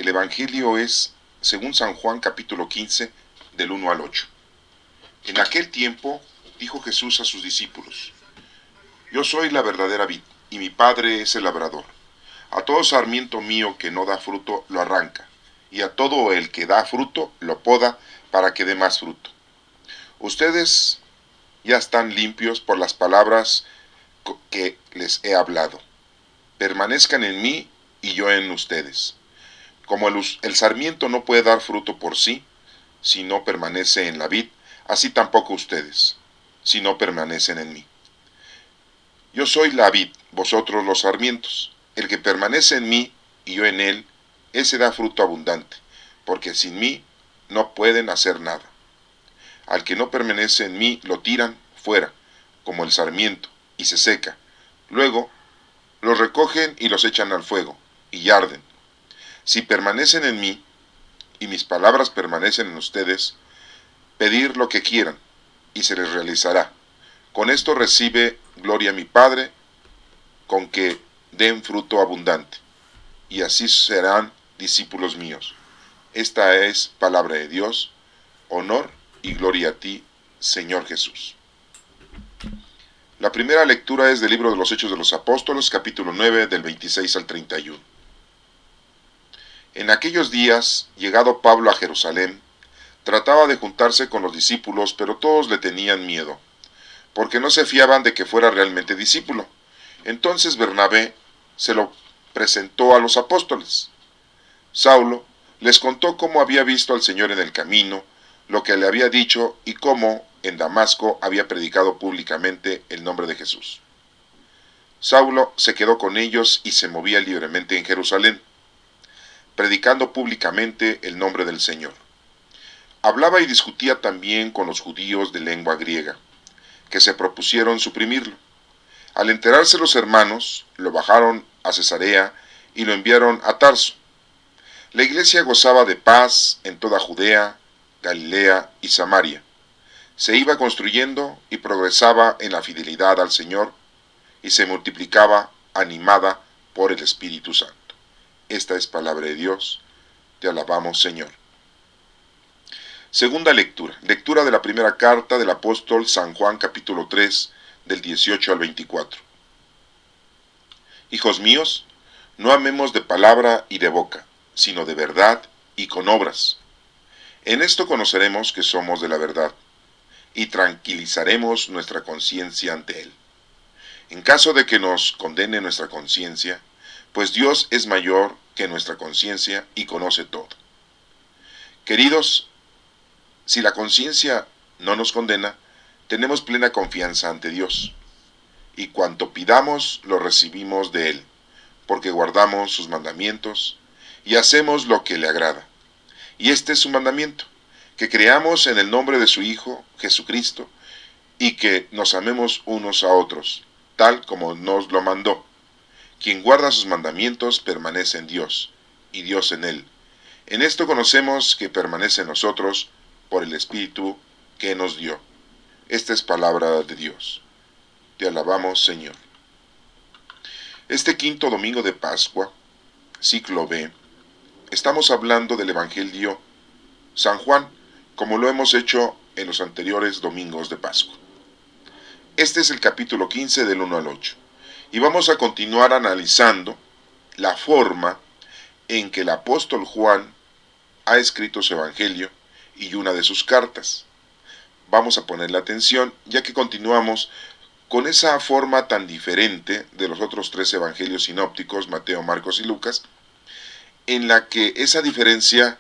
El Evangelio es, según San Juan capítulo 15, del 1 al 8. En aquel tiempo dijo Jesús a sus discípulos: Yo soy la verdadera vid, y mi Padre es el labrador. A todo sarmiento mío que no da fruto lo arranca, y a todo el que da fruto lo poda para que dé más fruto. Ustedes ya están limpios por las palabras que les he hablado. Permanezcan en mí y yo en ustedes. Como el sarmiento no puede dar fruto por sí, si no permanece en la vid, así tampoco ustedes, si no permanecen en mí. Yo soy la vid, vosotros los sarmientos. El que permanece en mí y yo en él, ese da fruto abundante, porque sin mí no pueden hacer nada. Al que no permanece en mí lo tiran fuera, como el sarmiento, y se seca. Luego los recogen y los echan al fuego, y arden. Si permanecen en mí, y mis palabras permanecen en ustedes, pedir lo que quieran, y se les realizará. Con esto recibe gloria mi Padre, con que den fruto abundante, y así serán discípulos míos. Esta es palabra de Dios. Honor y gloria a ti, Señor Jesús. La primera lectura es del libro de los Hechos de los Apóstoles, capítulo 9, del 26 al 31. En aquellos días, llegado Pablo a Jerusalén, trataba de juntarse con los discípulos, pero todos le tenían miedo, porque no se fiaban de que fuera realmente discípulo. Entonces Bernabé se lo presentó a los apóstoles. Saulo les contó cómo había visto al Señor en el camino, lo que le había dicho y cómo en Damasco había predicado públicamente el nombre de Jesús. Saulo se quedó con ellos y se movía libremente en Jerusalén, predicando públicamente el nombre del Señor. Hablaba y discutía también con los judíos de lengua griega, que se propusieron suprimirlo. Al enterarse los hermanos, lo bajaron a Cesarea y lo enviaron a Tarso. La iglesia gozaba de paz en toda Judea, Galilea y Samaria. Se iba construyendo y progresaba en la fidelidad al Señor y se multiplicaba animada por el Espíritu Santo. Esta es palabra de Dios. Te alabamos, Señor. Segunda lectura. Lectura de la primera carta del apóstol San Juan, capítulo 3, del 18 al 24. Hijos míos, no amemos de palabra y de boca, sino de verdad y con obras. En esto conoceremos que somos de la verdad, y tranquilizaremos nuestra conciencia ante Él. En caso de que nos condene nuestra conciencia, pues Dios es mayor que nuestra conciencia y conoce todo. Queridos, si la conciencia no nos condena, tenemos plena confianza ante Dios, y cuanto pidamos lo recibimos de Él, porque guardamos sus mandamientos y hacemos lo que le agrada. Y este es su mandamiento, que creamos en el nombre de su Hijo, Jesucristo, y que nos amemos unos a otros, tal como nos lo mandó. Quien guarda sus mandamientos permanece en Dios, y Dios en él. En esto conocemos que permanece en nosotros por el Espíritu que nos dio. Esta es palabra de Dios. Te alabamos, Señor. Este quinto domingo de Pascua, ciclo B, estamos hablando del Evangelio San Juan, como lo hemos hecho en los anteriores domingos de Pascua. Este es el capítulo 15 del 1 al 8, y vamos a continuar analizando la forma en que el apóstol Juan ha escrito su Evangelio y una de sus cartas. Vamos a ponerle atención, ya que continuamos con esa forma tan diferente de los otros tres evangelios sinópticos, Mateo, Marcos y Lucas, en la que esa diferencia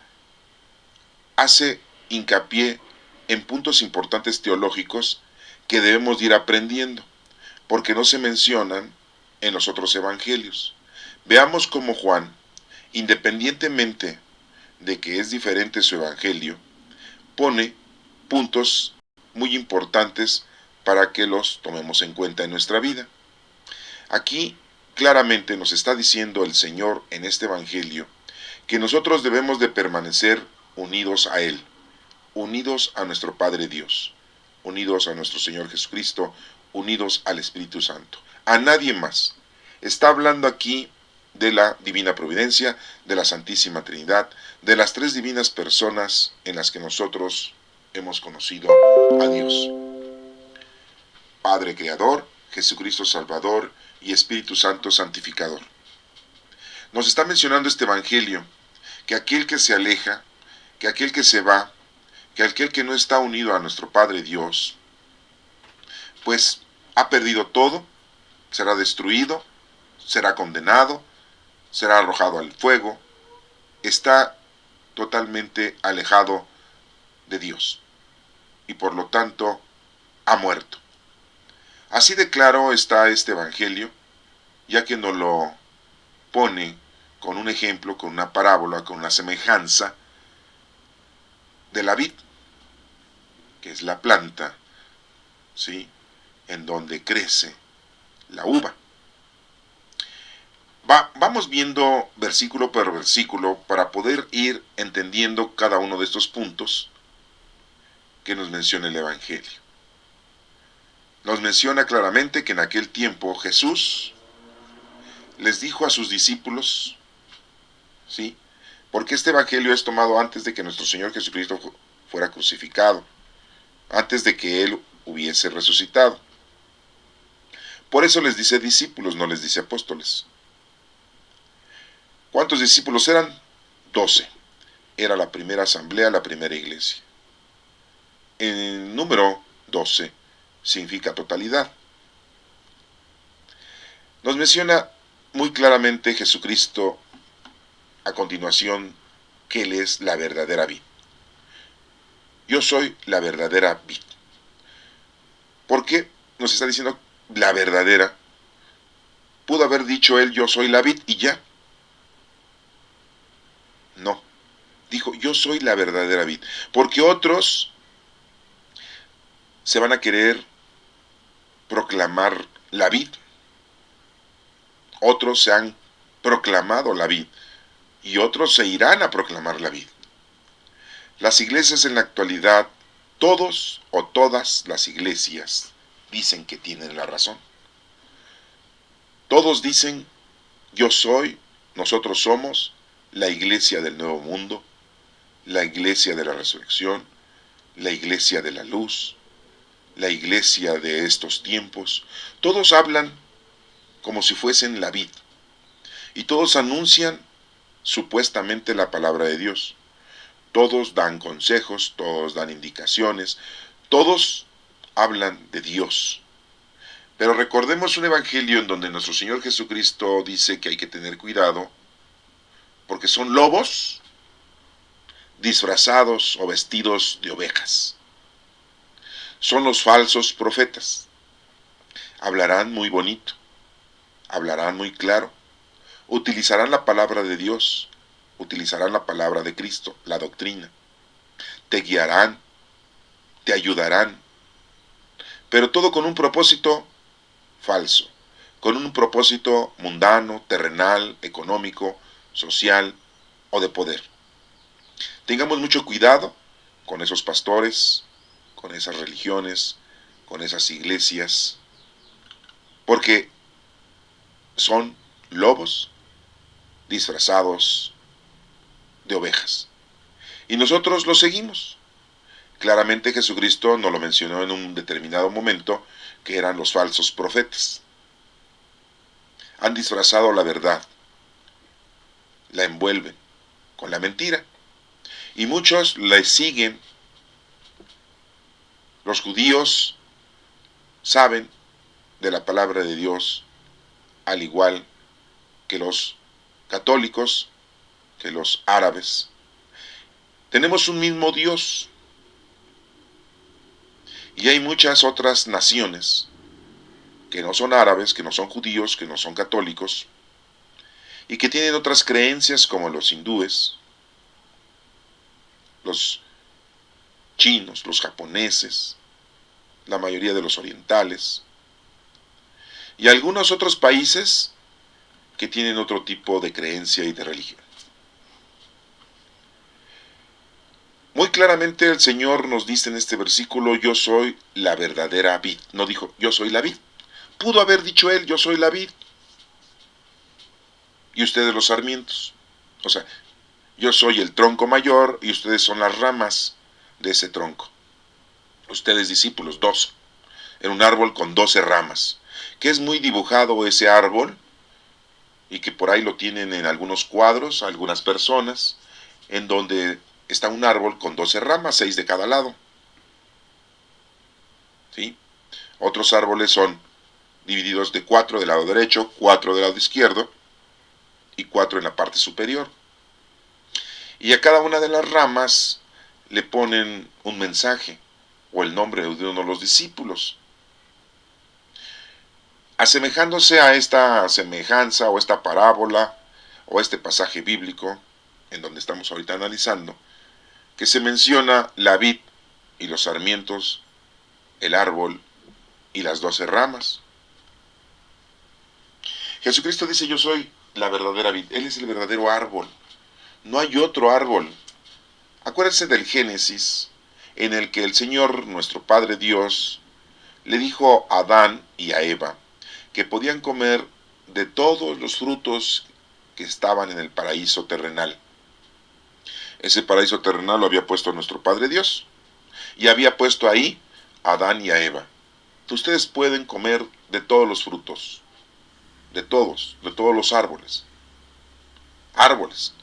hace hincapié en puntos importantes teológicos que debemos ir aprendiendo, porque no se mencionan en los otros evangelios. Veamos cómo Juan, independientemente de que es diferente su evangelio, pone puntos muy importantes para que los tomemos en cuenta en nuestra vida. Aquí claramente nos está diciendo el Señor en este evangelio que nosotros debemos de permanecer unidos a Él, unidos a nuestro Padre Dios, unidos a nuestro Señor Jesucristo, unidos al Espíritu Santo, a nadie más. Está hablando aquí de la Divina Providencia, de la Santísima Trinidad, de las tres divinas personas en las que nosotros hemos conocido a Dios. Padre Creador, Jesucristo Salvador y Espíritu Santo Santificador. Nos está mencionando este Evangelio que aquel que se aleja, que aquel que se va, que aquel que no está unido a nuestro Padre Dios, pues ha perdido todo, será destruido, será condenado, será arrojado al fuego, está totalmente alejado de Dios y por lo tanto ha muerto. Así de claro está este Evangelio, ya que nos lo pone con un ejemplo, con una parábola, con una semejanza de la vid, que es la planta, ¿sí?, en donde crece la uva. Vamos viendo versículo por versículo para poder ir entendiendo cada uno de estos puntos que nos menciona el Evangelio. Nos menciona claramente que en aquel tiempo Jesús les dijo a sus discípulos, ¿sí?, porque este Evangelio es tomado antes de que nuestro Señor Jesucristo fuera crucificado, antes de que Él hubiese resucitado. Por eso les dice discípulos, no les dice apóstoles. ¿Cuántos discípulos eran? 12. Era la primera asamblea, la primera iglesia. El número 12 significa totalidad. Nos menciona muy claramente Jesucristo a continuación que Él es la verdadera vid. Yo soy la verdadera vid. ¿Por qué nos está diciendo la verdadera? Pudo haber dicho Él, yo soy la vid y ya. No. Dijo, yo soy la verdadera vid. Porque otros se van a querer proclamar la vid. Otros se han proclamado la vid. Y otros se irán a proclamar la vid. Las iglesias en la actualidad, todos o todas las iglesias dicen que tienen la razón. Todos dicen, yo soy, nosotros somos la iglesia del nuevo mundo, la iglesia de la resurrección, la iglesia de la luz, la iglesia de estos tiempos. Todos hablan como si fuesen la vid y todos anuncian supuestamente la palabra de Dios. Todos dan consejos, todos dan indicaciones, todos hablan de Dios. Pero recordemos un evangelio en donde nuestro Señor Jesucristo dice que hay que tener cuidado porque son lobos disfrazados o vestidos de ovejas. Son los falsos profetas. Hablarán muy bonito, hablarán muy claro, utilizarán la palabra de Dios, utilizarán la palabra de Cristo, la doctrina, te guiarán, te ayudarán, pero todo con un propósito falso, con un propósito mundano, terrenal, económico, social o de poder. Tengamos mucho cuidado con esos pastores, con esas religiones, con esas iglesias, porque son lobos disfrazados de ovejas. Y nosotros los seguimos. Claramente Jesucristo nos lo mencionó en un determinado momento, que eran los falsos profetas. Han disfrazado la verdad, la envuelven con la mentira. Y muchos le siguen. Los judíos saben de la palabra de Dios, al igual que los católicos, que los árabes. Tenemos un mismo Dios. Y hay muchas otras naciones que no son árabes, que no son judíos, que no son católicos, y que tienen otras creencias como los hindúes, los chinos, los japoneses, la mayoría de los orientales, y algunos otros países que tienen otro tipo de creencia y de religión. Muy claramente el Señor nos dice en este versículo, yo soy la verdadera vid. No dijo, yo soy la vid. Pudo haber dicho Él, yo soy la vid. y ustedes los sarmientos. O sea, yo soy el tronco mayor y ustedes son las ramas de ese tronco. Ustedes discípulos, 12. En un árbol con 12 ramas. Que es muy dibujado ese árbol y que por ahí lo tienen en algunos cuadros, algunas personas, en donde está un árbol con 12 ramas, 6 de cada lado. ¿Sí? Otros árboles son divididos de 4 del lado derecho, 4 del lado izquierdo y 4 en la parte superior. Y a cada una de las ramas le ponen un mensaje o el nombre de uno de los discípulos. Asemejándose a esta semejanza o esta parábola o este pasaje bíblico en donde estamos ahorita analizando, que se menciona la vid y los sarmientos, el árbol y las 12 ramas. Jesucristo dice: yo soy la verdadera vid. Él es el verdadero árbol. No hay otro árbol. Acuérdense del Génesis, en el que el Señor, nuestro Padre Dios, le dijo a Adán y a Eva que podían comer de todos los frutos que estaban en el paraíso terrenal. Ese paraíso terrenal lo había puesto nuestro Padre Dios y había puesto ahí a Adán y a Eva. Ustedes pueden comer de todos los frutos, de todos los árboles. Árboles.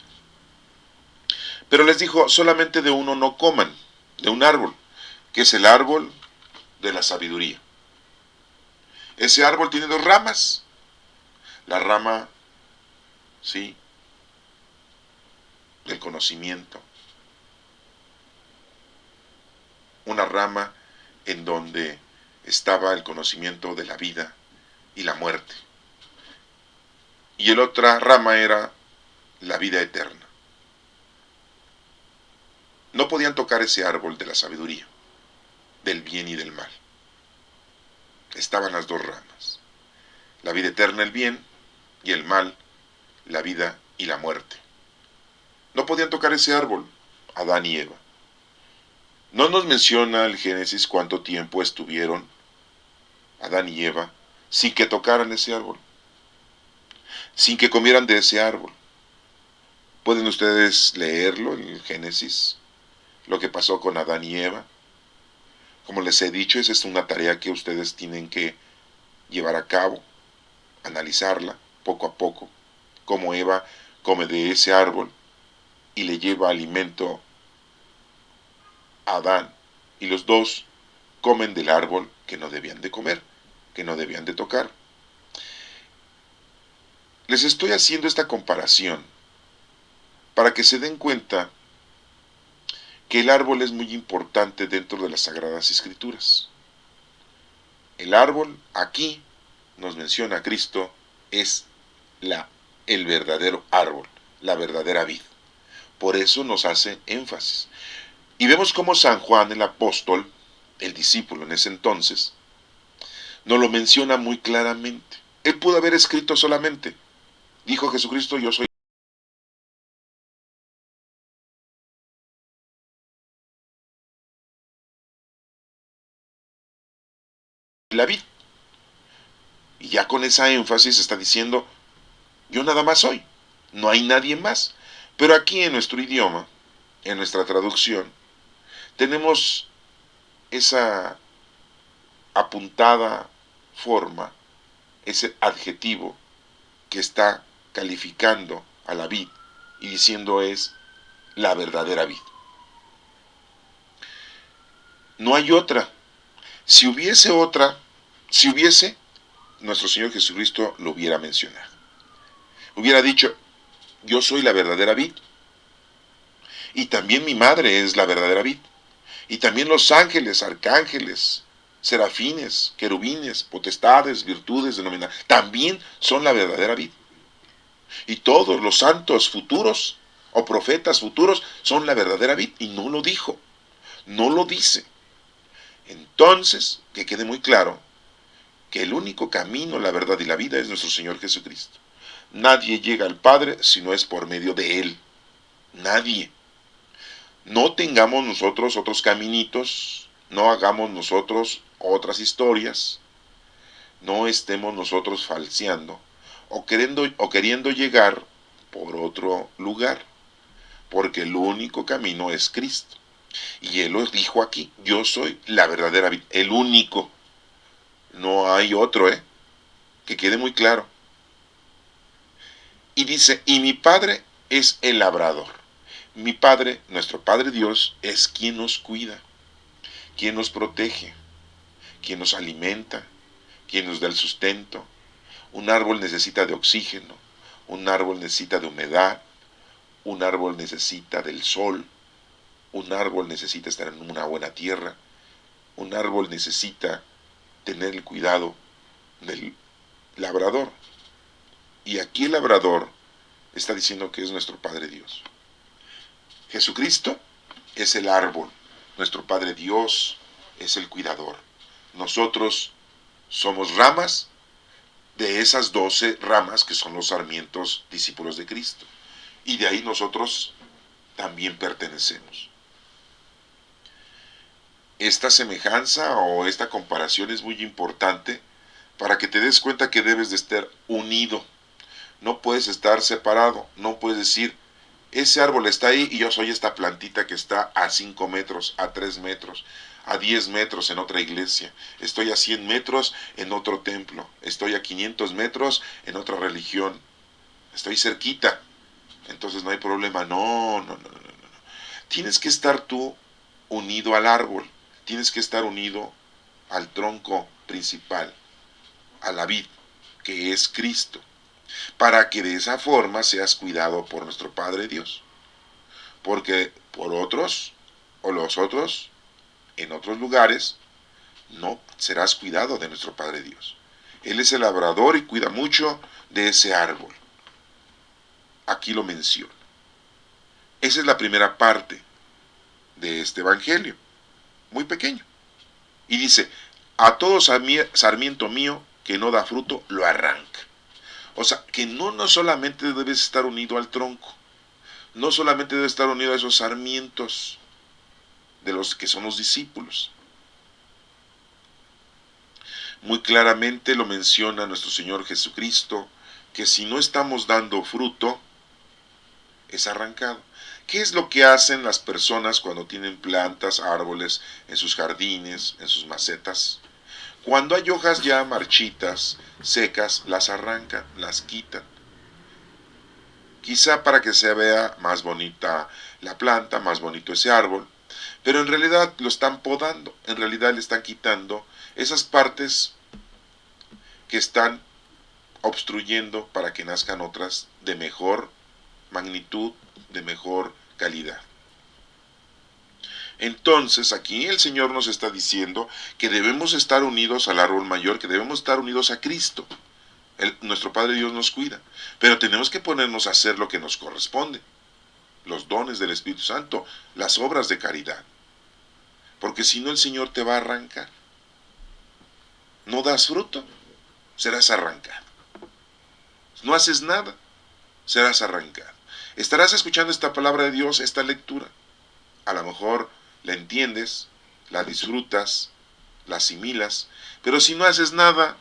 Pero les dijo: solamente de uno no coman, de un árbol, que es el árbol de la sabiduría. Ese árbol tiene 2 ramas. La rama, sí, del conocimiento. Una rama en donde estaba el conocimiento de la vida y la muerte. Y la otra rama era la vida eterna. No podían tocar ese árbol de la sabiduría, del bien y del mal. Estaban las 2 ramas. La vida eterna, el bien, y el mal, la vida y la muerte. No podían tocar ese árbol, Adán y Eva. No nos menciona el Génesis cuánto tiempo estuvieron Adán y Eva sin que tocaran ese árbol, sin que comieran de ese árbol. Pueden ustedes leerlo en el Génesis, lo que pasó con Adán y Eva. Como les he dicho, esa es una tarea que ustedes tienen que llevar a cabo, analizarla poco a poco, cómo Eva come de ese árbol y le lleva alimento a Adán, y los dos comen del árbol que no debían de comer, que no debían de tocar. Les estoy haciendo esta comparación para que se den cuenta que el árbol es muy importante dentro de las Sagradas Escrituras. El árbol, aquí nos menciona Cristo, es el verdadero árbol, la verdadera vid. Por eso nos hace énfasis. Y vemos cómo San Juan el apóstol, el discípulo en ese entonces, nos lo menciona muy claramente. Él pudo haber escrito solamente: dijo Jesucristo, yo soy la vid. Y ya con esa énfasis está diciendo: yo nada más soy, no hay nadie más. Pero aquí en nuestro idioma, en nuestra traducción, tenemos esa apuntada forma, ese adjetivo que está calificando a la vid y diciendo es la verdadera vid. No hay otra. Si hubiese otra, si hubiese, nuestro Señor Jesucristo lo hubiera mencionado. Hubiera dicho: yo soy la verdadera vid. Y también mi madre es la verdadera vid. Y también los ángeles, arcángeles, serafines, querubines, potestades, virtudes denominadas, también son la verdadera vid. Y todos los santos futuros o profetas futuros son la verdadera vid. Y no lo dijo, no lo dice. Entonces, que quede muy claro que el único camino, la verdad y la vida es nuestro Señor Jesucristo. Nadie llega al Padre si no es por medio de Él. Nadie. No tengamos nosotros otros caminitos, no hagamos nosotros otras historias, no estemos nosotros falseando o queriendo llegar por otro lugar, porque el único camino es Cristo. Y Él lo dijo aquí, yo soy la verdadera vid, el único, no hay otro, que quede muy claro. Y dice, y mi Padre es el labrador. Mi Padre, nuestro Padre Dios, es quien nos cuida, quien nos protege, quien nos alimenta, quien nos da el sustento. Un árbol necesita de oxígeno, un árbol necesita de humedad, un árbol necesita del sol, un árbol necesita estar en una buena tierra, un árbol necesita tener el cuidado del labrador. Y aquí el labrador está diciendo que es nuestro Padre Dios. Jesucristo es el árbol, nuestro Padre Dios es el cuidador. Nosotros somos ramas de esas 12 ramas que son los sarmientos discípulos de Cristo. Y de ahí nosotros también pertenecemos. Esta semejanza o esta comparación es muy importante para que te des cuenta que debes de estar unido. No puedes estar separado, no puedes decir, ese árbol está ahí y yo soy esta plantita que está a 5 metros, a 3 metros, a 10 metros en otra iglesia, estoy a 100 metros en otro templo, estoy a 500 metros en otra religión, estoy cerquita, entonces no hay problema. No, no, no, no, no. Tienes que estar tú unido al árbol, tienes que estar unido al tronco principal, a la vid, que es Cristo, para que de esa forma seas cuidado por nuestro Padre Dios. Porque por otros, o los otros, en otros lugares, no serás cuidado de nuestro Padre Dios. Él es el labrador y cuida mucho de ese árbol. Aquí lo menciona. Esa es la primera parte de este evangelio, muy pequeño. Y dice, a todo sarmiento mío que no da fruto, lo arranca. O sea, que no solamente debes estar unido al tronco, no solamente debes estar unido a esos sarmientos de los que son los discípulos. Muy claramente lo menciona nuestro Señor Jesucristo, que si no estamos dando fruto, es arrancado. ¿Qué es lo que hacen las personas cuando tienen plantas, árboles en sus jardines, en sus macetas? Cuando hay hojas ya marchitas, secas, las arrancan, las quitan. Quizá para que se vea más bonita la planta, más bonito ese árbol, pero en realidad lo están podando, en realidad le están quitando esas partes que están obstruyendo para que nazcan otras de mejor magnitud, de mejor calidad. Entonces aquí el Señor nos está diciendo que debemos estar unidos al árbol mayor, que debemos estar unidos a Cristo. Nuestro Padre Dios nos cuida, pero tenemos que ponernos a hacer lo que nos corresponde, los dones del Espíritu Santo, las obras de caridad, porque si no el Señor te va a arrancar. No das fruto, serás arrancado. No haces nada, serás arrancado. Estarás escuchando esta palabra de Dios, esta lectura. A lo mejor la entiendes, la disfrutas, la asimilas, pero si no haces nada,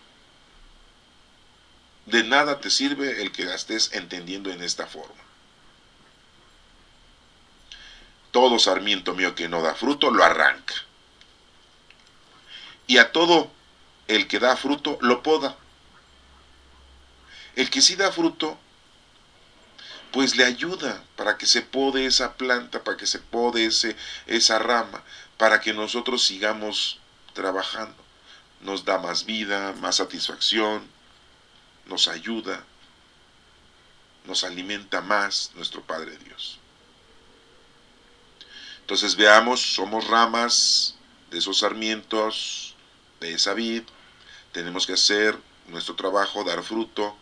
de nada te sirve el que la estés entendiendo en esta forma. Todo sarmiento mío que no da fruto, lo arranca. Y a todo el que da fruto, lo poda. El que sí da fruto, pues le ayuda para que se pode esa planta, para que se pode esa rama, para que nosotros sigamos trabajando. Nos da más vida, más satisfacción, nos ayuda, nos alimenta más nuestro Padre Dios. Entonces veamos, somos ramas de esos sarmientos, de esa vid, tenemos que hacer nuestro trabajo, dar fruto.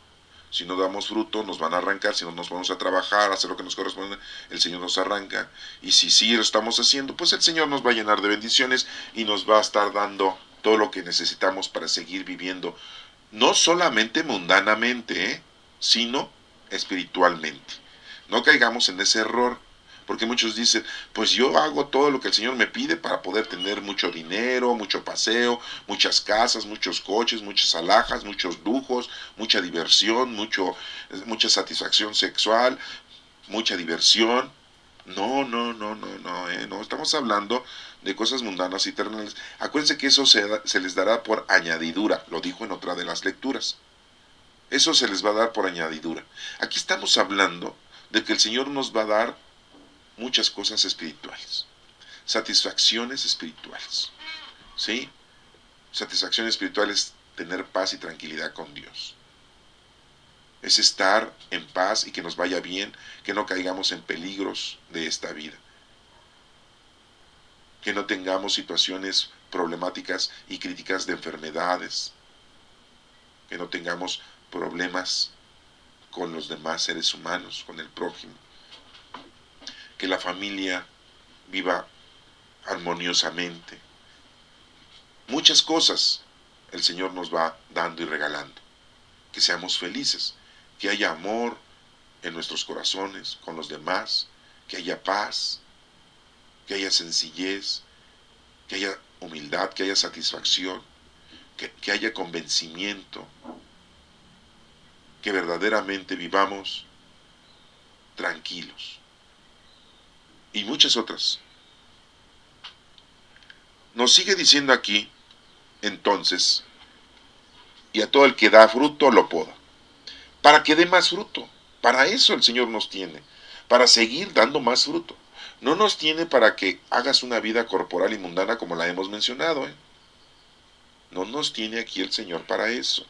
Si no damos fruto, nos van a arrancar. Si no nos vamos a trabajar, a hacer lo que nos corresponde, el Señor nos arranca. Y si sí lo estamos haciendo, pues el Señor nos va a llenar de bendiciones y nos va a estar dando todo lo que necesitamos para seguir viviendo, no solamente mundanamente, sino espiritualmente. No caigamos en ese error, Porque muchos dicen, pues yo hago todo lo que el Señor me pide para poder tener mucho dinero, mucho paseo, muchas casas, muchos coches, muchas alhajas, muchos lujos, mucha diversión, mucha satisfacción sexual, mucha diversión. No, no, no, no, no, no, estamos hablando de cosas mundanas y terrenales. Acuérdense que eso se les dará por añadidura, lo dijo en otra de las lecturas. Eso se les va a dar por añadidura. Aquí estamos hablando de que el Señor nos va a dar muchas cosas espirituales, satisfacciones espirituales, ¿sí? Satisfacción espiritual es tener paz y tranquilidad con Dios. Es estar en paz y que nos vaya bien, que no caigamos en peligros de esta vida, que no tengamos situaciones problemáticas y críticas de enfermedades, que no tengamos problemas con los demás seres humanos, con el prójimo, que la familia viva armoniosamente. Muchas cosas el Señor nos va dando y regalando. Que seamos felices, que haya amor en nuestros corazones con los demás, que haya paz, que haya sencillez, que haya humildad, que haya satisfacción, que haya convencimiento, que verdaderamente vivamos tranquilos. Y muchas otras. Nos sigue diciendo aquí, entonces, y a todo el que da fruto lo poda, para que dé más fruto. Para eso el Señor nos tiene, para seguir dando más fruto. No nos tiene para que hagas una vida corporal y mundana como la hemos mencionado. No nos tiene aquí el Señor para eso.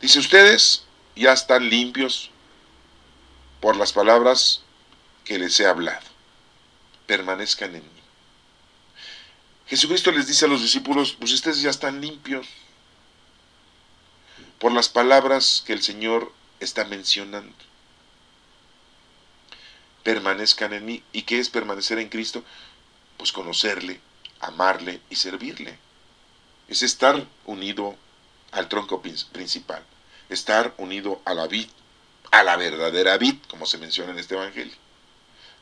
Dice, ustedes ya están limpios por las palabras que les he hablado. Permanezcan en mí. Jesucristo les dice a los discípulos, pues ustedes ya están limpios por las palabras que el Señor está mencionando. Permanezcan en mí. ¿Y qué es permanecer en Cristo? Pues conocerle, amarle y servirle. Es estar unido al tronco principal, estar unido a la vid, a la verdadera vid, como se menciona en este evangelio,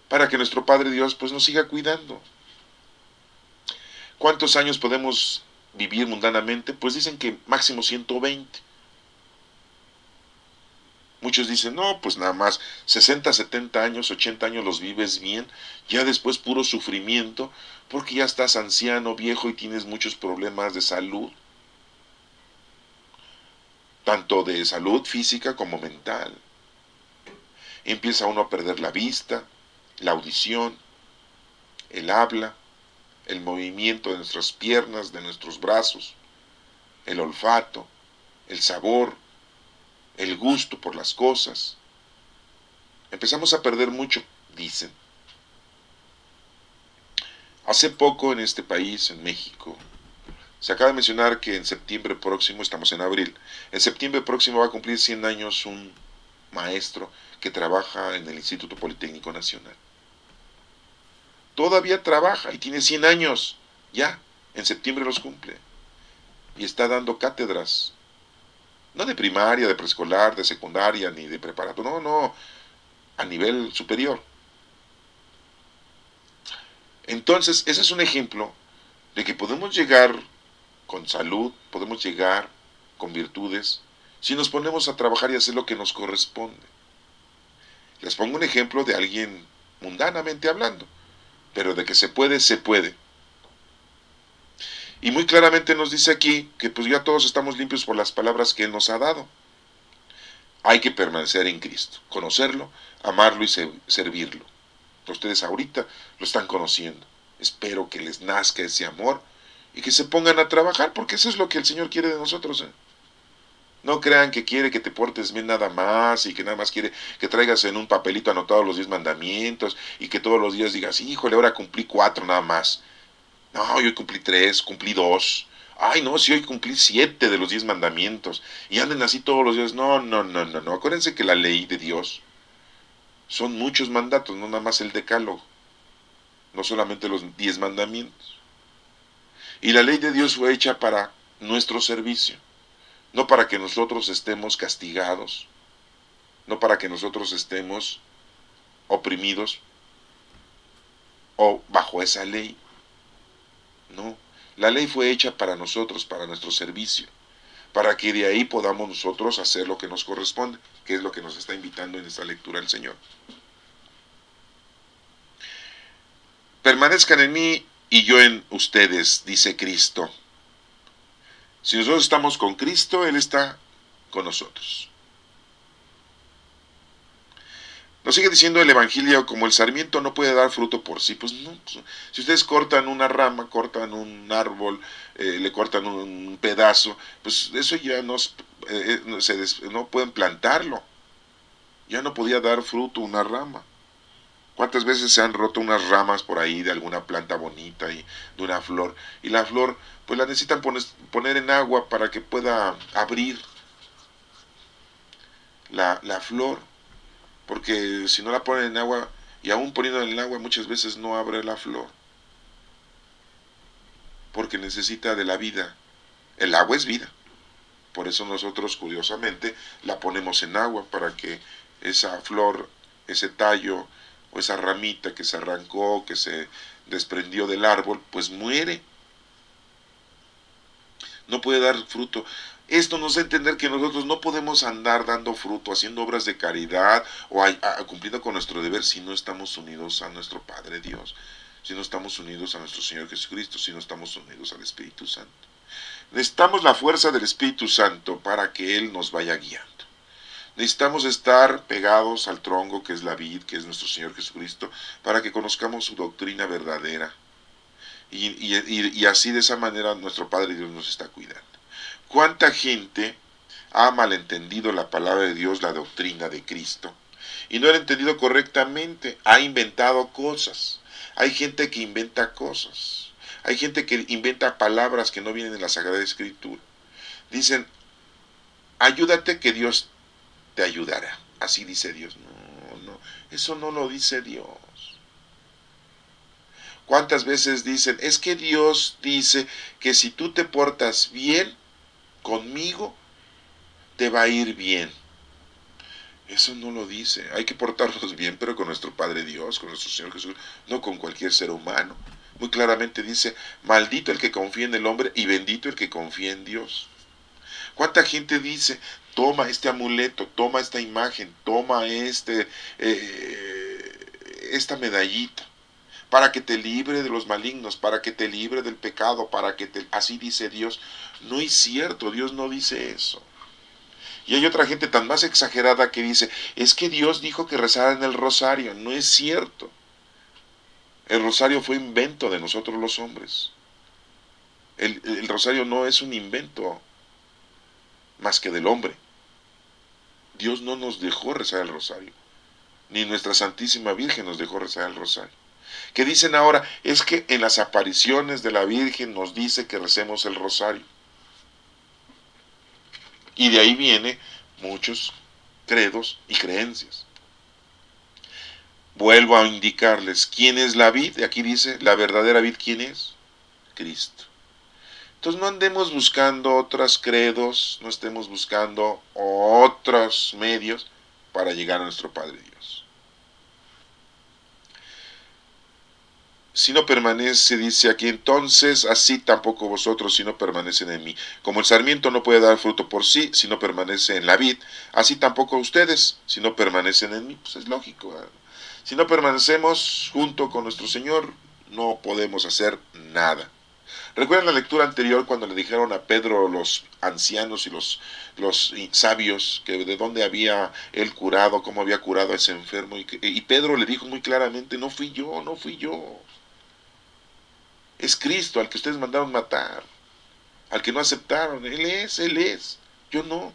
para que nuestro Padre Dios pues nos siga cuidando. ¿Cuántos años podemos vivir mundanamente? Pues dicen que máximo 120. Muchos dicen, no, pues nada más 60, 70 años, 80 años los vives bien, ya después puro sufrimiento, porque ya estás anciano, viejo y tienes muchos problemas de salud, tanto de salud física como mental. Empieza uno a perder la vista, la audición, el habla, el movimiento de nuestras piernas, de nuestros brazos, el olfato, el sabor, el gusto por las cosas. Empezamos a perder mucho, dicen. Hace poco en este país, en México, se acaba de mencionar que en septiembre próximo, estamos en abril, en septiembre próximo va a cumplir 100 años un maestro que trabaja en el Instituto Politécnico Nacional. Todavía trabaja y tiene 100 años, ya, en septiembre los cumple. Y está dando cátedras, no de primaria, de preescolar, de secundaria, ni de preparatoria, no, no, a nivel superior. Entonces, ese es un ejemplo de que podemos llegar con salud, podemos llegar con virtudes, si nos ponemos a trabajar y hacer lo que nos corresponde. Les pongo un ejemplo de alguien mundanamente hablando, pero de que se puede, se puede. Y muy claramente nos dice aquí que pues ya todos estamos limpios por las palabras que Él nos ha dado. Hay que permanecer en Cristo, conocerlo, amarlo y servirlo. Ustedes ahorita lo están conociendo. Espero que les nazca ese amor y que se pongan a trabajar, porque eso es lo que el Señor quiere de nosotros. No crean que quiere que te portes bien nada más y que nada más quiere que traigas en un papelito anotado los 10 mandamientos y que todos los días digas, híjole, ahora cumplí 4 nada más. No, hoy cumplí 3, cumplí 2. Ay, no, si hoy cumplí 7 de los 10 mandamientos. Y anden así todos los días. No, no, no, no, no. Acuérdense que la ley de Dios son muchos mandatos, no nada más el decálogo. No solamente los 10 mandamientos. Y la ley de Dios fue hecha para nuestro servicio. No para que nosotros estemos castigados. No para que nosotros estemos oprimidos o bajo esa ley. No, la ley fue hecha para nosotros, para nuestro servicio, para que de ahí podamos nosotros hacer lo que nos corresponde, que es lo que nos está invitando en esta lectura el Señor. Permanezcan en mí y yo en ustedes, dice Cristo. Si nosotros estamos con Cristo, Él está con nosotros. Nos sigue diciendo el Evangelio, como el sarmiento no puede dar fruto por sí, pues no. Pues, si ustedes cortan una rama, cortan un árbol, le cortan un pedazo, pues eso ya no pueden plantarlo. Ya no podía dar fruto una rama. ¿Cuántas veces se han roto unas ramas por ahí de alguna planta bonita y de una flor? Y la flor, pues la necesitan poner en agua para que pueda abrir la flor. Porque si no la ponen en agua, y aún poniendo en el agua muchas veces no abre la flor. Porque necesita de la vida. El agua es vida. Por eso nosotros curiosamente la ponemos en agua para que esa flor, ese tallo o esa ramita que se arrancó, que se desprendió del árbol, pues muere. No puede dar fruto. Esto nos da a entender que nosotros no podemos andar dando fruto, haciendo obras de caridad o cumpliendo con nuestro deber si no estamos unidos a nuestro Padre Dios, si no estamos unidos a nuestro Señor Jesucristo, si no estamos unidos al Espíritu Santo. Necesitamos la fuerza del Espíritu Santo para que Él nos vaya guiando. Necesitamos estar pegados al tronco que es la vid, que es nuestro Señor Jesucristo, para que conozcamos su doctrina verdadera. Y así de esa manera nuestro Padre Dios nos está cuidando. ¿Cuánta gente ha malentendido la palabra de Dios, la doctrina de Cristo? Y no la ha entendido correctamente, ha inventado cosas. Hay gente que inventa cosas. Hay gente que inventa palabras que no vienen de la Sagrada Escritura. Dicen, ayúdate que Dios te ayudará. Así dice Dios. No, eso no lo dice Dios. ¿Cuántas veces dicen, es que Dios dice que si tú te portas bien conmigo, te va a ir bien? Eso no lo dice. Hay que portarnos bien, pero con nuestro Padre Dios, con nuestro Señor Jesús, no con cualquier ser humano. Muy claramente dice, maldito el que confía en el hombre y bendito el que confía en Dios. ¿Cuánta gente dice, toma este amuleto, toma esta imagen, toma esta medallita, para que te libre de los malignos, para que te libre del pecado, así dice Dios? No es cierto, Dios no dice eso. Y hay otra gente tan más exagerada que dice, es que Dios dijo que rezaran el rosario. No es cierto. El rosario fue invento de nosotros los hombres. El rosario no es un invento más que del hombre. Dios no nos dejó rezar el rosario, ni nuestra Santísima Virgen nos dejó rezar el rosario. ¿Qué dicen ahora? Es que en las apariciones de la Virgen nos dice que recemos el rosario. Y de ahí viene muchos credos y creencias. Vuelvo a indicarles quién es la vid. Aquí dice, la verdadera vid, ¿quién es? Cristo. Entonces no andemos buscando otros credos, no estemos buscando otros medios para llegar a nuestro Padre Dios. Si no permanece, dice aquí, entonces así tampoco vosotros si no permanecen en mí. Como el sarmiento no puede dar fruto por sí si no permanece en la vid, así tampoco ustedes si no permanecen en mí. Pues es lógico. Si no permanecemos junto con nuestro Señor, no podemos hacer nada. ¿Recuerdan la lectura anterior cuando le dijeron a Pedro los ancianos y los sabios que de dónde había él curado, cómo había curado a ese enfermo? Y Pedro le dijo muy claramente, no fui yo, no fui yo. Es Cristo al que ustedes mandaron matar, al que no aceptaron. Él es, yo no.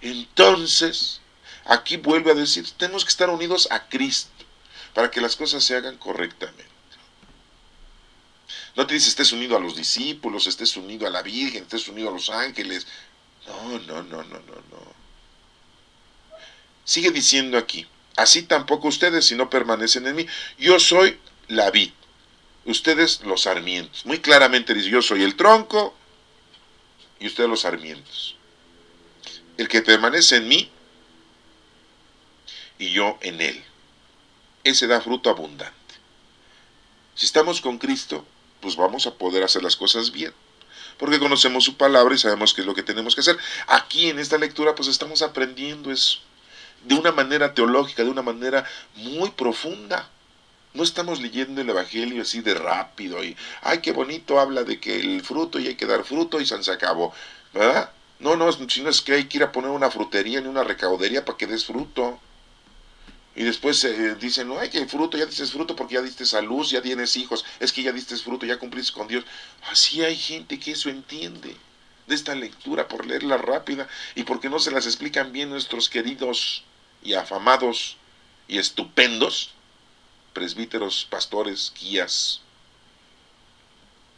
Entonces, aquí vuelve a decir, tenemos que estar unidos a Cristo para que las cosas se hagan correctamente. No te dice estés unido a los discípulos, estés unido a la Virgen, estés unido a los ángeles. No. Sigue diciendo aquí, así tampoco ustedes si no permanecen en mí. Yo soy la vid, ustedes los sarmientos. Muy claramente dice, yo soy el tronco y ustedes los sarmientos. El que permanece en mí y yo en él. ese da fruto abundante. Si estamos con Cristo, pues vamos a poder hacer las cosas bien, porque conocemos su palabra y sabemos qué es lo que tenemos que hacer. Aquí en esta lectura pues estamos aprendiendo eso, de una manera teológica, de una manera muy profunda. No estamos leyendo el Evangelio así de rápido y, ay, qué bonito habla de que el fruto y hay que dar fruto y se acabó, ¿verdad? No, no, si no es que hay que ir a poner una frutería ni una recaudería para que des fruto. Y después dicen, no, hay que fruto, ya dices fruto porque ya diste a luz, ya tienes hijos, es que ya diste fruto, ya cumpliste con Dios. Así hay gente que eso entiende de esta lectura por leerla rápida y porque no se las explican bien nuestros queridos y afamados y estupendos presbíteros, pastores, guías.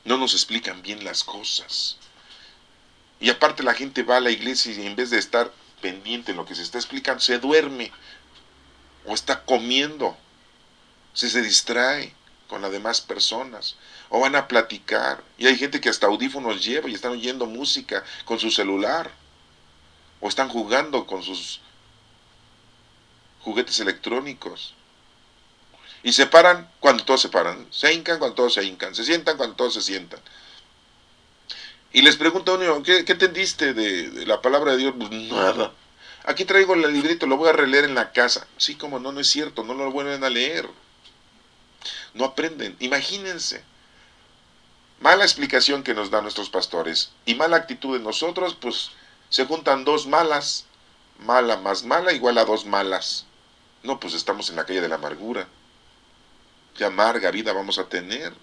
No nos explican bien las cosas. Y aparte la gente va a la iglesia y en vez de estar pendiente en lo que se está explicando, se duerme o está comiendo, se distrae con las demás personas o van a platicar. Y hay gente que hasta audífonos lleva y están oyendo música con su celular o están jugando con sus juguetes electrónicos. Y se paran cuando todos se paran, se hincan cuando todos se hincan, se sientan cuando todos se sientan. Y les pregunto a uno, ¿qué entendiste de la palabra de Dios? Pues nada. Aquí traigo el librito, lo voy a releer en la casa. Sí, como no, no es cierto, no lo vuelven a leer. No aprenden. Imagínense. Mala explicación que nos dan nuestros pastores y mala actitud de nosotros, pues se juntan dos malas. Mala más mala igual a dos malas. No, pues estamos en la calle de la amargura. Qué amarga vida vamos a tener.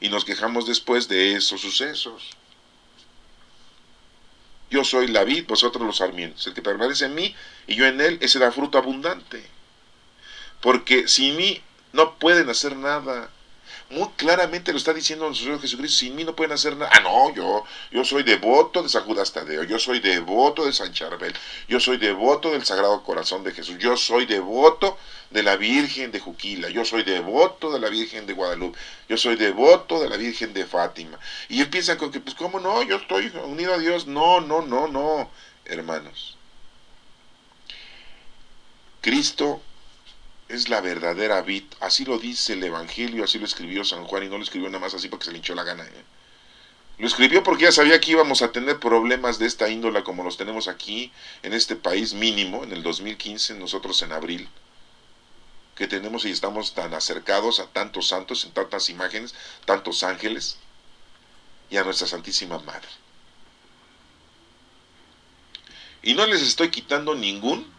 Y nos quejamos después de esos sucesos. Yo soy la vid, vosotros los sarmientos. El que permanece en mí y yo en él, ese da fruto abundante. Porque sin mí no pueden hacer nada. Muy claramente lo está diciendo nuestro Señor Jesucristo, sin mí no pueden hacer nada. Ah, no, yo soy devoto de San Judas Tadeo, yo soy devoto de San Charbel, yo soy devoto del Sagrado Corazón de Jesús, yo soy devoto de la Virgen de Juquila, yo soy devoto de la Virgen de Guadalupe, yo soy devoto de la Virgen de Fátima. Y empiezan con que, pues, ¿cómo no? Yo estoy unido a Dios. No, no, no, no, hermanos. Cristo es la verdadera vid, así lo dice el Evangelio, así lo escribió San Juan y no lo escribió nada más así porque se le hinchó la gana. Lo escribió porque ya sabía que íbamos a tener problemas de esta índola como los tenemos aquí en este país mínimo, en el 2015, nosotros en abril, que tenemos y estamos tan acercados a tantos santos, en tantas imágenes, tantos ángeles y a nuestra Santísima Madre. Y no les estoy quitando ningún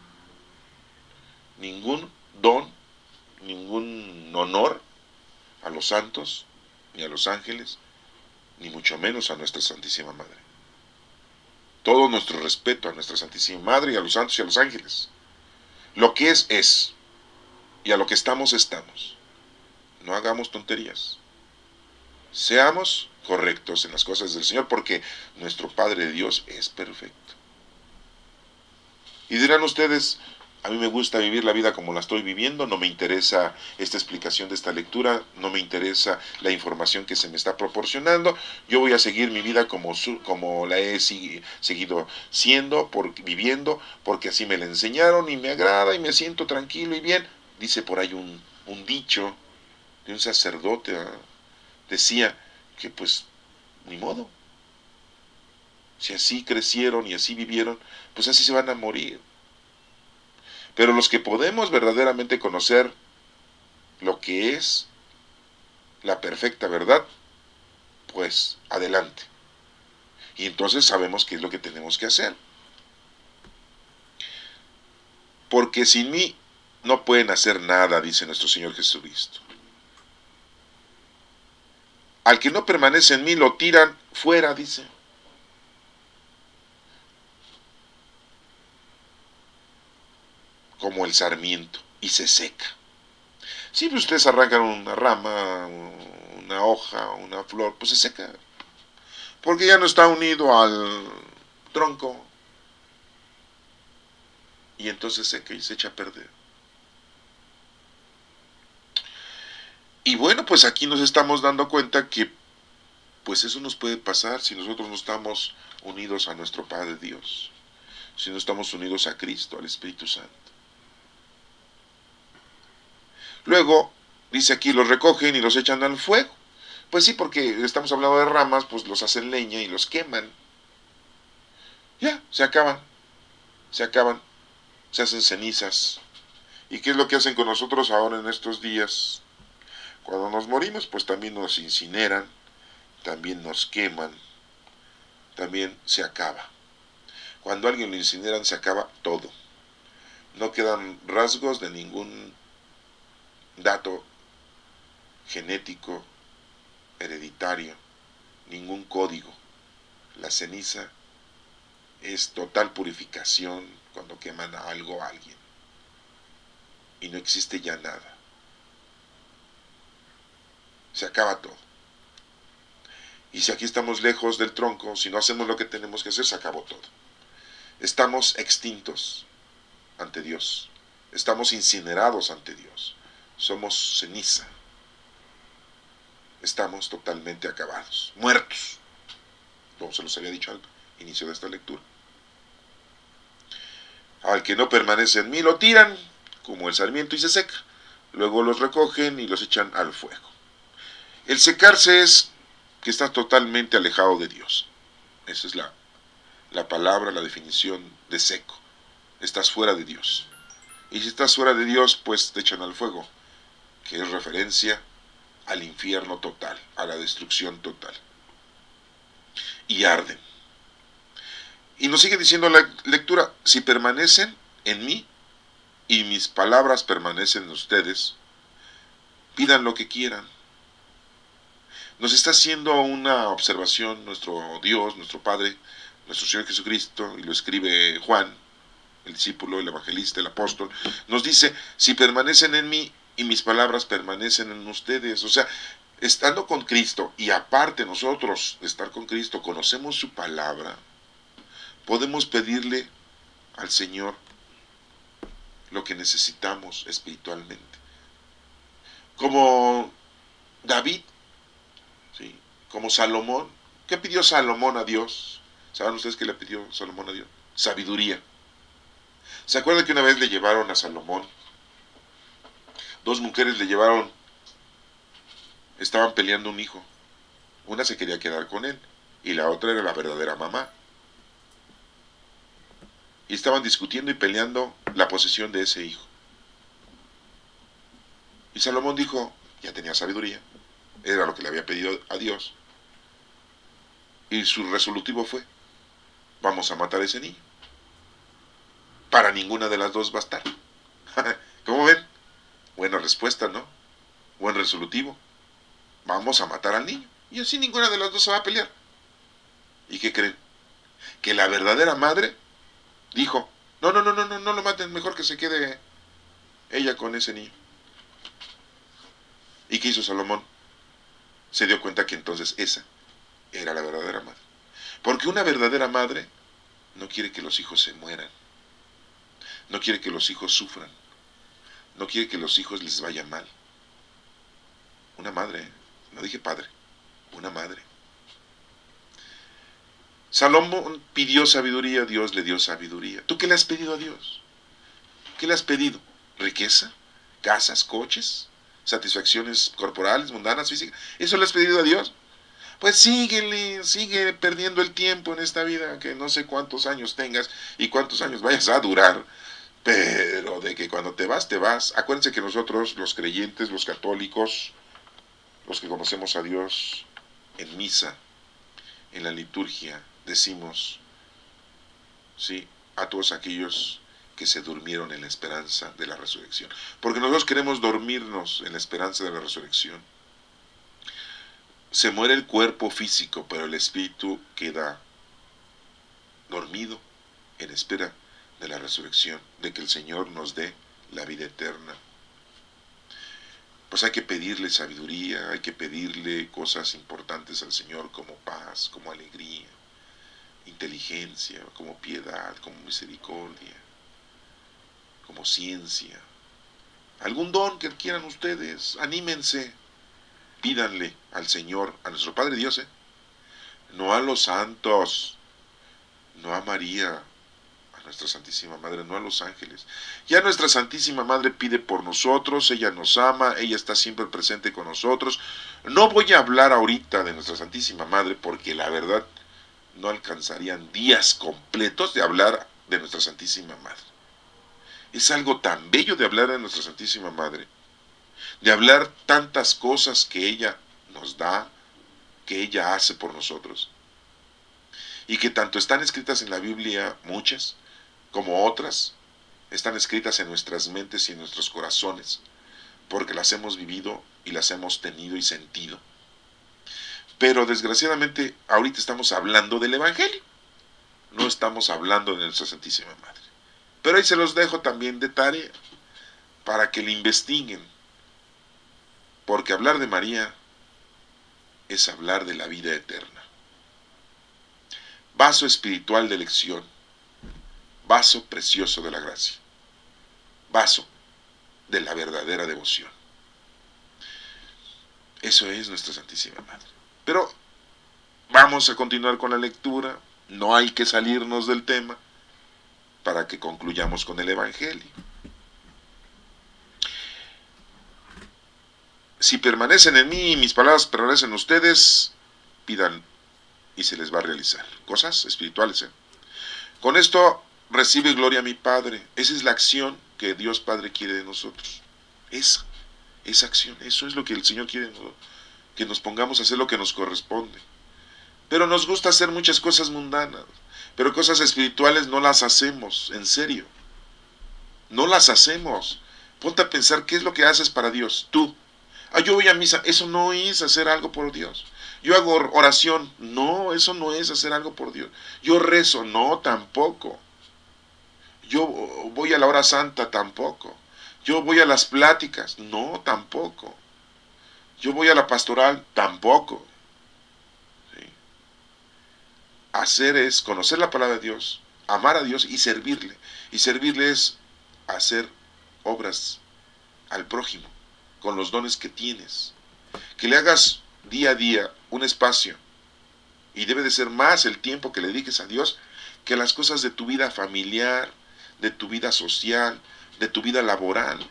don, ningún honor a los santos, ni a los ángeles, ni mucho menos a nuestra Santísima Madre. Todo nuestro respeto a nuestra Santísima Madre y a los santos y a los ángeles. Lo que es, y a lo que estamos. No hagamos tonterías. Seamos correctos en las cosas del Señor, porque nuestro Padre Dios es perfecto. Y dirán ustedes, a mí me gusta vivir la vida como la estoy viviendo, no me interesa esta explicación de esta lectura, no me interesa la información que se me está proporcionando, yo voy a seguir mi vida como la he seguido viviendo, porque así me la enseñaron y me agrada y me siento tranquilo y bien. Dice por ahí un dicho de un sacerdote, decía que pues ni modo, si así crecieron y así vivieron, pues así se van a morir. Pero los que podemos verdaderamente conocer lo que es la perfecta verdad, pues adelante. Y entonces sabemos qué es lo que tenemos que hacer. Porque sin mí no pueden hacer nada, dice nuestro Señor Jesucristo. Al que no permanece en mí lo tiran fuera, dice. Como el sarmiento, y se seca. Si pues ustedes arrancan una rama, una hoja, una flor, pues se seca. Porque ya no está unido al tronco. Y entonces seca y se echa a perder. Y bueno, pues aquí nos estamos dando cuenta que pues eso nos puede pasar si nosotros no estamos unidos a nuestro Padre Dios, si no estamos unidos a Cristo, al Espíritu Santo. Luego, dice aquí, los recogen y los echan al fuego. Pues sí, porque estamos hablando de ramas, pues los hacen leña y los queman. Ya, se acaban, se hacen cenizas. ¿Y qué es lo que hacen con nosotros ahora en estos días? Cuando nos morimos, pues también nos incineran, también nos queman, también se acaba. Cuando a alguien lo incineran, se acaba todo. No quedan rasgos de ningún dato genético, hereditario, ningún código. La ceniza es total purificación cuando queman a algo a alguien. Y no existe ya nada. Se acaba todo. Y si aquí estamos lejos del tronco, si no hacemos lo que tenemos que hacer, se acabó todo. Estamos extintos ante Dios. Estamos incinerados ante Dios. Somos ceniza. Estamos totalmente acabados, muertos, como se los había dicho al inicio de esta lectura. Al que no permanece en mí lo tiran, como el sarmiento, y se seca. Luego los recogen y los echan al fuego. El secarse es que estás totalmente alejado de Dios. Esa es la palabra, la definición de seco. Estás fuera de Dios. Y si estás fuera de Dios, pues te echan al fuego, que es referencia al infierno total, a la destrucción total. Y arden. Y nos sigue diciendo la lectura, si permanecen en mí y mis palabras permanecen en ustedes, pidan lo que quieran. Nos está haciendo una observación nuestro Dios, nuestro Padre, nuestro Señor Jesucristo, y lo escribe Juan, el discípulo, el evangelista, el apóstol, nos dice, si permanecen en mí y mis palabras permanecen en ustedes, o sea, estando con Cristo y aparte nosotros de estar con Cristo, conocemos su palabra, podemos pedirle al Señor lo que necesitamos espiritualmente. Como David, ¿sí? Como Salomón. ¿Qué pidió Salomón a Dios? ¿Saben ustedes qué le pidió Salomón a Dios? Sabiduría. ¿Se acuerdan que una vez le llevaron a Salomón? Dos mujeres le llevaron, estaban peleando un hijo. Una se quería quedar con él y la otra era la verdadera mamá. Y estaban discutiendo y peleando la posesión de ese hijo. Y Salomón dijo, ya tenía sabiduría, era lo que le había pedido a Dios. Y su resolutivo fue, vamos a matar a ese niño. Para ninguna de las dos va a estar. ¿Cómo ven? Buena respuesta, ¿no? Buen resolutivo. Vamos a matar al niño. Y así ninguna de las dos se va a pelear. ¿Y qué creen? Que la verdadera madre dijo, no, no, no, no, no, no lo maten, mejor que se quede ella con ese niño. ¿Y qué hizo Salomón? Se dio cuenta que entonces esa era la verdadera madre. Porque una verdadera madre no quiere que los hijos se mueran. No quiere que los hijos sufran. No quiere que los hijos les vaya mal. Una madre, no dije padre, una madre. Salomón pidió sabiduría, Dios le dio sabiduría. ¿Tú qué le has pedido a Dios? ¿Qué le has pedido? ¿Riqueza? ¿Casas? ¿Coches? ¿Satisfacciones corporales, mundanas, físicas? ¿Eso le has pedido a Dios? Pues síguele, sigue perdiendo el tiempo en esta vida, que no sé cuántos años tengas y cuántos años vayas a durar, pero de que cuando te vas, te vas. Acuérdense que nosotros, los creyentes, los católicos, los que conocemos a Dios en misa, en la liturgia, decimos, sí, a todos aquellos que se durmieron en la esperanza de la resurrección. Porque nosotros queremos dormirnos en la esperanza de la resurrección. Se muere el cuerpo físico, pero el espíritu queda dormido en espera de la resurrección, de que el Señor nos dé la vida eterna. Pues hay que pedirle sabiduría, hay que pedirle cosas importantes al Señor como paz, como alegría, inteligencia, como piedad, como misericordia, como ciencia. Algún don que quieran ustedes, anímense, pídanle al Señor, a nuestro Padre Dios, no a los santos, no a María, a nuestra Santísima Madre, no a los ángeles. Ya nuestra Santísima Madre pide por nosotros, ella nos ama, ella está siempre presente con nosotros. No voy a hablar ahorita de nuestra Santísima Madre porque la verdad no alcanzarían días completos de hablar de nuestra Santísima Madre. Es algo tan bello de hablar de nuestra Santísima Madre, de hablar tantas cosas que ella nos da, que ella hace por nosotros, y que tanto están escritas en la Biblia, muchas, como otras, están escritas en nuestras mentes y en nuestros corazones, porque las hemos vivido y las hemos tenido y sentido. Pero desgraciadamente ahorita estamos hablando del Evangelio, no estamos hablando de nuestra Santísima Madre. Pero ahí se los dejo también de tarea, para que le investiguen, porque hablar de María es hablar de la vida eterna. Vaso espiritual de elección, vaso precioso de la gracia, vaso de la verdadera devoción. Eso es nuestra Santísima Madre. Pero vamos a continuar con la lectura, no hay que salirnos del tema para que concluyamos con el Evangelio. Si permanecen en mí y mis palabras permanecen en ustedes, pidan y se les va a realizar. Cosas espirituales, ¿eh? Con esto recibe gloria a mi Padre. Esa es la acción que Dios Padre quiere de nosotros. Esa acción, eso es lo que el Señor quiere de nosotros, que nos pongamos a hacer lo que nos corresponde. Pero nos gusta hacer muchas cosas mundanas, pero cosas espirituales no las hacemos, en serio. No las hacemos. Ponte a pensar qué es lo que haces para Dios, tú. Yo voy a misa, eso no es hacer algo por Dios. Yo hago oración, no, eso no es hacer algo por Dios. Yo rezo, no, tampoco. Yo voy a la hora santa, tampoco. Yo voy a las pláticas, no, tampoco. Yo voy a la pastoral, tampoco. ¿Sí? Hacer es conocer la palabra de Dios, amar a Dios y servirle. Y servirle es hacer obras al prójimo con los dones que tienes. Que le hagas día a día un espacio, y debe de ser más el tiempo que le dediques a Dios que las cosas de tu vida familiar, de tu vida social, de tu vida laboral.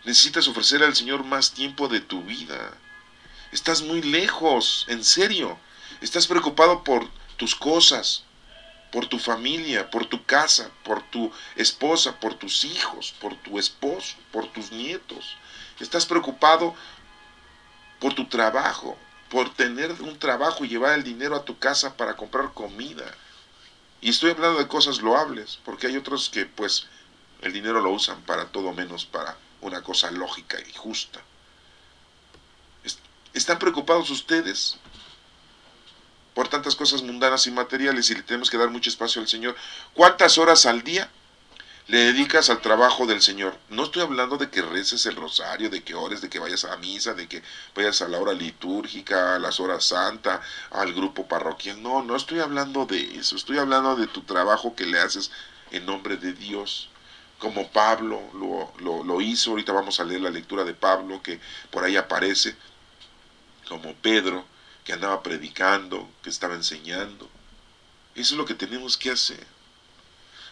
Necesitas ofrecer al Señor más tiempo de tu vida. Estás muy lejos, en serio. Estás preocupado por tus cosas, por tu familia, por tu casa, por tu esposa, por tus hijos, por tu esposo, por tus nietos. Estás preocupado por tu trabajo, por tener un trabajo y llevar el dinero a tu casa para comprar comida. Y estoy hablando de cosas loables, porque hay otros que pues el dinero lo usan para todo menos para una cosa lógica y justa. ¿Están preocupados ustedes por tantas cosas mundanas y materiales y le tenemos que dar mucho espacio al Señor? ¿Cuántas horas al día le dedicas al trabajo del Señor? No estoy hablando de que reces el rosario, de que ores, de que vayas a la misa, de que vayas a la hora litúrgica, a las horas santas, al grupo parroquial. No, no estoy hablando de eso. Estoy hablando de tu trabajo que le haces en nombre de Dios. Como Pablo lo hizo. Ahorita vamos a leer la lectura de Pablo, que por ahí aparece. Como Pedro, que andaba predicando, que estaba enseñando. Eso es lo que tenemos que hacer.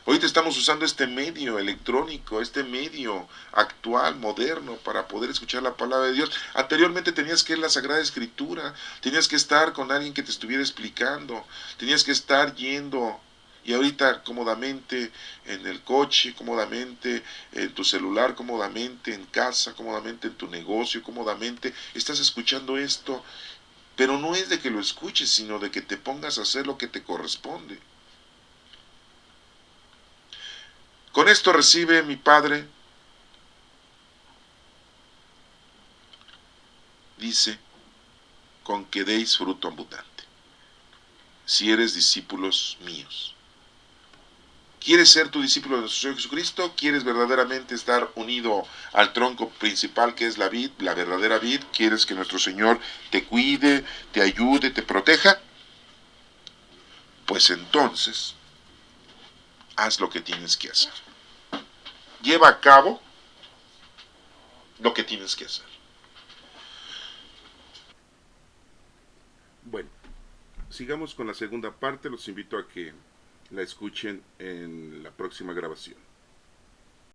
Ahorita estamos usando este medio electrónico, este medio actual, moderno, para poder escuchar la palabra de Dios. Anteriormente tenías que ir a la Sagrada Escritura, tenías que estar con alguien que te estuviera explicando, tenías que estar yendo, y ahorita cómodamente en el coche, cómodamente en tu celular, cómodamente en casa, cómodamente en tu negocio, cómodamente, estás escuchando esto, pero no es de que lo escuches, sino de que te pongas a hacer lo que te corresponde. Con esto recibe mi Padre, dice, con que deis fruto abundante, si eres discípulos míos. ¿Quieres ser tu discípulo de nuestro Señor Jesucristo? ¿Quieres verdaderamente estar unido al tronco principal que es la vid, la verdadera vid? ¿Quieres que nuestro Señor te cuide, te ayude, te proteja? Pues entonces, haz lo que tienes que hacer. Lleva a cabo lo que tienes que hacer. Bueno, sigamos con la segunda parte. Los invito a que la escuchen en la próxima grabación.